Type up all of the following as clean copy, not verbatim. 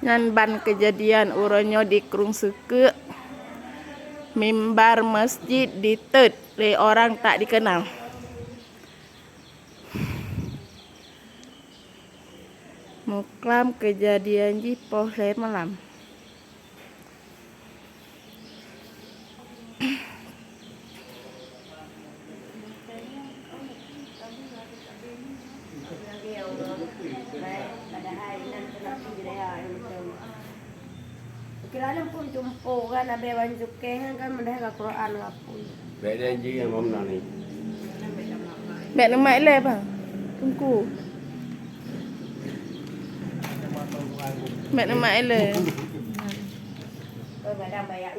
Nyanban kejadian uronyo di Krung Suke. Mimbar masjid ditet oleh orang tak dikenal. Muklam kejadian di Pohle malam. Kira pun jumpo kan ada wan jukehan kan mendah ke Quran lapun. Beda je yang mam nani. Mek nama ile bang. Tunggu. Mek nama ile. Kadang bayar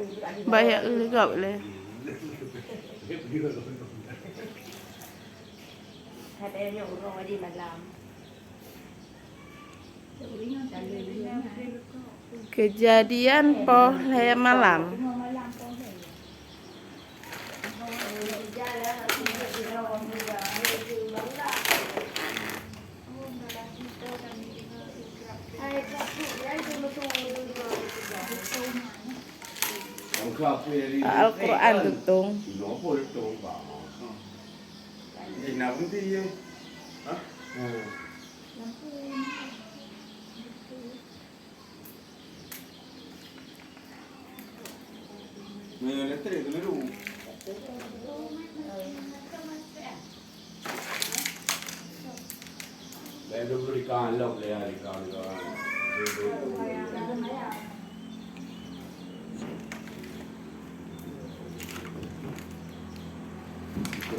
Bayar juga boleh. ada yang urang di malam. Kejadian Pohle malam. Al-Quran tutung. Lalu berikan log le hari kan.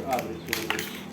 Abre